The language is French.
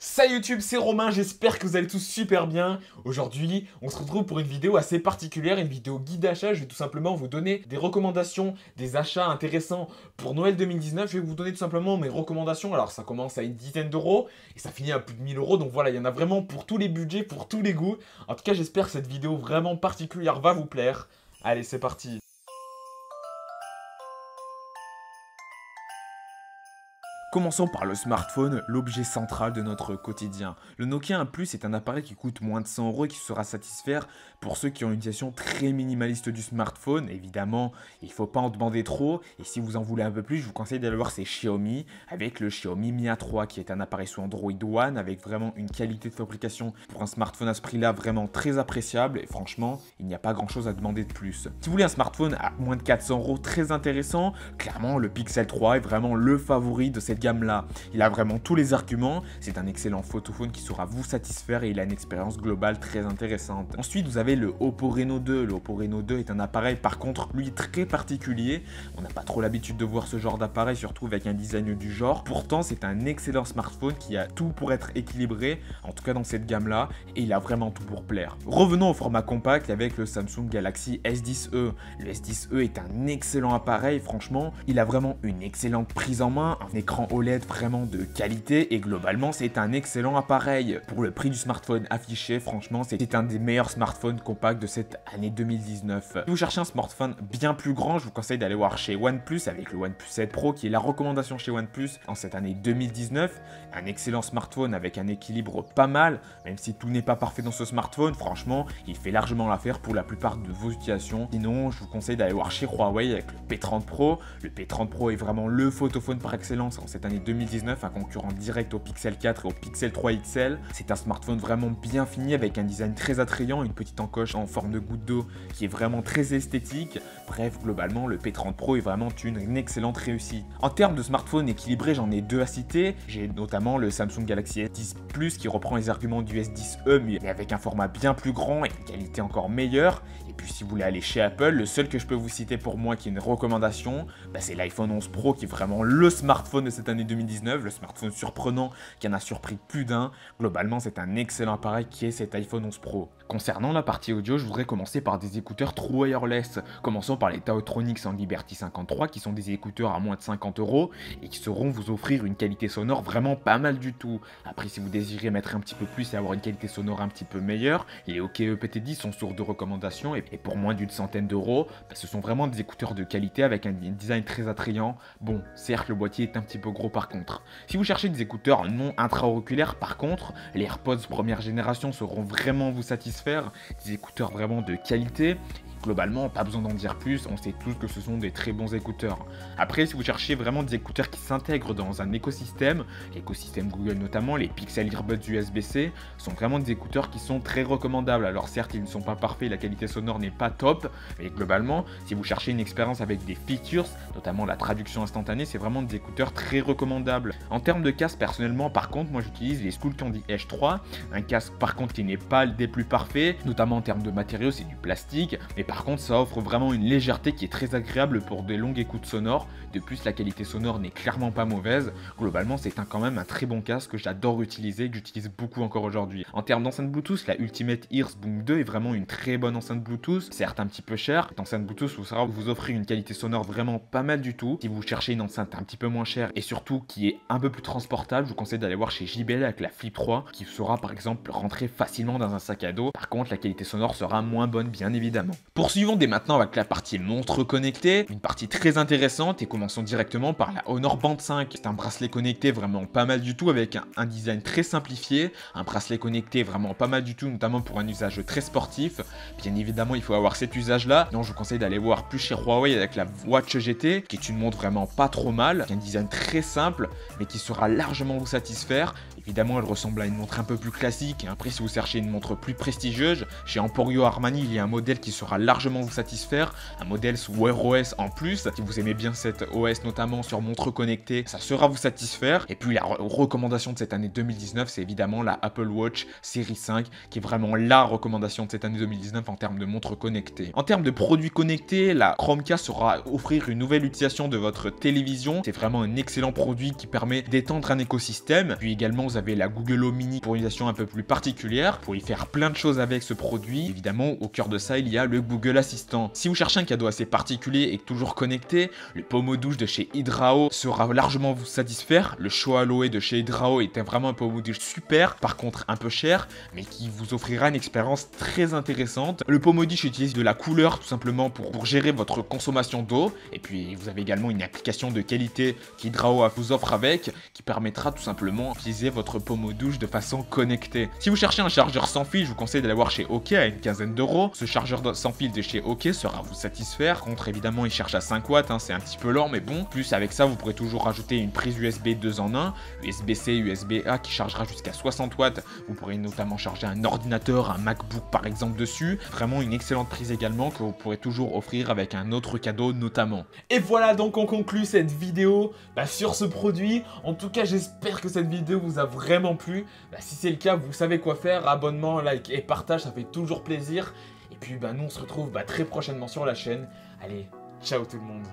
Salut YouTube, c'est Romain, j'espère que vous allez tous super bien. Aujourd'hui, on se retrouve pour une vidéo assez particulière, une vidéo guide d'achat. Je vais tout simplement vous donner des recommandations, des achats intéressants pour Noël 2019. Je vais vous donner tout simplement mes recommandations. Alors ça commence à une dizaine d'euros et ça finit à plus de 1000 euros. Donc voilà, il y en a vraiment pour tous les budgets, pour tous les goûts. En tout cas, j'espère que cette vidéo vraiment particulière va vous plaire. Allez, c'est parti. Commençons par le smartphone, l'objet central de notre quotidien. Le Nokia 1 Plus est un appareil qui coûte moins de 100 euros et qui sera satisfaire pour ceux qui ont une utilisation très minimaliste du smartphone. Évidemment, il ne faut pas en demander trop et si vous en voulez un peu plus, je vous conseille d'aller voir ces Xiaomi avec le Xiaomi Mi A3 qui est un appareil sous Android One avec vraiment une qualité de fabrication pour un smartphone à ce prix-là vraiment très appréciable et franchement, il n'y a pas grand-chose à demander de plus. Si vous voulez un smartphone à moins de 400 euros très intéressant, clairement le Pixel 3 est vraiment le favori de cette gamme-là. Il a vraiment tous les arguments, c'est un excellent photophone qui saura vous satisfaire et il a une expérience globale très intéressante. Ensuite, vous avez le Oppo Reno 2. Le Oppo Reno 2 est un appareil par contre, lui, très particulier. On n'a pas trop l'habitude de voir ce genre d'appareil, surtout avec un design du genre. Pourtant, c'est un excellent smartphone qui a tout pour être équilibré, en tout cas dans cette gamme-là, et il a vraiment tout pour plaire. Revenons au format compact avec le Samsung Galaxy S10e. Le S10e est un excellent appareil, franchement, il a vraiment une excellente prise en main, un écran OLED vraiment de qualité et globalement c'est un excellent appareil. Pour le prix du smartphone affiché, franchement c'est un des meilleurs smartphones compacts de cette année 2019. Si vous cherchez un smartphone bien plus grand, je vous conseille d'aller voir chez OnePlus avec le OnePlus 7 Pro qui est la recommandation chez OnePlus en cette année 2019. Un excellent smartphone avec un équilibre pas mal, même si tout n'est pas parfait dans ce smartphone, franchement il fait largement l'affaire pour la plupart de vos utilisations. Sinon je vous conseille d'aller voir chez Huawei avec le P30 Pro. Le P30 Pro est vraiment le photophone par excellence en cette année 2019, un concurrent direct au Pixel 4 et au Pixel 3 XL. C'est un smartphone vraiment bien fini avec un design très attrayant, une petite encoche en forme de goutte d'eau qui est vraiment très esthétique. Bref, globalement, le P30 Pro est vraiment une excellente réussite. En termes de smartphone équilibré, j'en ai deux à citer. J'ai notamment le Samsung Galaxy S10 Plus qui reprend les arguments du S10e mais avec un format bien plus grand et une qualité encore meilleure. Et puis si vous voulez aller chez Apple, le seul que je peux vous citer pour moi qui est une recommandation, c'est l'iPhone 11 Pro qui est vraiment le smartphone de cette année 2019, le smartphone surprenant qui en a surpris plus d'un. Globalement, c'est un excellent appareil qui est cet iPhone 11 Pro. Concernant la partie audio, je voudrais commencer par des écouteurs True Wireless. Commençons par les Taotronics en Liberty 53 qui sont des écouteurs à moins de 50 euros et qui sauront vous offrir une qualité sonore vraiment pas mal du tout. Après, si vous désirez mettre un petit peu plus et avoir une qualité sonore un petit peu meilleure, les OKE PT10 sont source de recommandations et pour moins d'une centaine d'euros, ce sont vraiment des écouteurs de qualité avec un design très attrayant. Bon, certes, le boîtier est un petit peu gros par contre. Si vous cherchez des écouteurs non intra-auriculaires, par contre, les AirPods première génération sauront vraiment vous satisfaire. Des écouteurs vraiment de qualité. Globalement, pas besoin d'en dire plus, on sait tous que ce sont des très bons écouteurs. Après, si vous cherchez vraiment des écouteurs qui s'intègrent dans un écosystème, l'écosystème Google notamment, les Pixel Earbuds USB-C sont vraiment des écouteurs qui sont très recommandables. Alors certes, ils ne sont pas parfaits, la qualité sonore n'est pas top, mais globalement, si vous cherchez une expérience avec des features, notamment la traduction instantanée, c'est vraiment des écouteurs très recommandables. En termes de casque, personnellement, par contre, moi j'utilise les Skullcandy Edge 3, un casque par contre qui n'est pas des plus parfaits, notamment en termes de matériaux, c'est du plastique, mais par contre ça offre vraiment une légèreté qui est très agréable pour des longues écoutes sonores. De plus, la qualité sonore n'est clairement pas mauvaise. Globalement, c'est quand même un très bon casque que j'adore utiliser, que j'utilise beaucoup encore aujourd'hui. En termes d'enceinte Bluetooth, la Ultimate Ears Boom 2 est vraiment une très bonne enceinte Bluetooth, certes un petit peu chère. Cette enceinte Bluetooth vous offrir une qualité sonore vraiment pas mal du tout. Si vous cherchez une enceinte un petit peu moins chère et surtout qui est un peu plus transportable, je vous conseille d'aller voir chez JBL avec la Flip 3 qui saura par exemple rentrer facilement dans un sac à dos. Par contre, la qualité sonore sera moins bonne bien évidemment. Poursuivons dès maintenant avec la partie montre connectée, une partie très intéressante et commençons directement par la Honor Band 5. C'est un bracelet connecté vraiment pas mal du tout avec un design très simplifié, un bracelet connecté vraiment pas mal du tout, notamment pour un usage très sportif. Bien évidemment, il faut avoir cet usage-là, donc je vous conseille d'aller voir plus chez Huawei avec la Watch GT, qui est une montre vraiment pas trop mal, avec un design très simple, mais qui saura largement vous satisfaire. Évidemment, elle ressemble à une montre un peu plus classique. Après, si vous cherchez une montre plus prestigieuse, chez Emporio Armani, il y a un modèle qui sera largement vous satisfaire. Un modèle sous Wear OS en plus. Si vous aimez bien cette OS, notamment sur montre connectée, ça sera vous satisfaire. Et puis, la recommandation de cette année 2019, c'est évidemment la Apple Watch Série 5, qui est vraiment la recommandation de cette année 2019 en termes de montre connectée. En termes de produits connectés, la Chromecast saura offrir une nouvelle utilisation de votre télévision. C'est vraiment un excellent produit qui permet d'étendre un écosystème. Puis également, vous vous avez la Google Home Mini pour une utilisation un peu plus particulière, pour y faire plein de choses avec ce produit. Évidemment, au cœur de ça, il y a le Google Assistant. Si vous cherchez un cadeau assez particulier et toujours connecté, le pommeau douche de chez Hydrao sera largement vous satisfaire. Le Show Aloe de chez Hydrao était vraiment un pommeau douche super, par contre un peu cher, mais qui vous offrira une expérience très intéressante. Le pommeau douche utilise de la couleur tout simplement pour gérer votre consommation d'eau. Et puis vous avez également une application de qualité qu'Hydrao vous offre avec, qui permettra tout simplement d'utiliser votre pommeau douche de façon connectée. Si vous cherchez un chargeur sans fil, je vous conseille d'aller voir chez OK à une quinzaine d'euros. Ce chargeur sans fil de chez OK sera vous satisfaire. Contre évidemment il cherche à 5 watts, c'est un petit peu lent mais bon. Plus avec ça vous pourrez toujours rajouter une prise USB 2 en 1, USB-C, USB-A qui chargera jusqu'à 60 watts. Vous pourrez notamment charger un ordinateur, un MacBook par exemple dessus. Vraiment une excellente prise également que vous pourrez toujours offrir avec un autre cadeau notamment. Et voilà donc on conclut cette vidéo sur ce produit. En tout cas j'espère que cette vidéo vous a vraiment plu. Si c'est le cas vous savez quoi faire, abonnement, like et partage, ça fait toujours plaisir. Et puis nous on se retrouve très prochainement sur la chaîne. Allez, ciao tout le monde.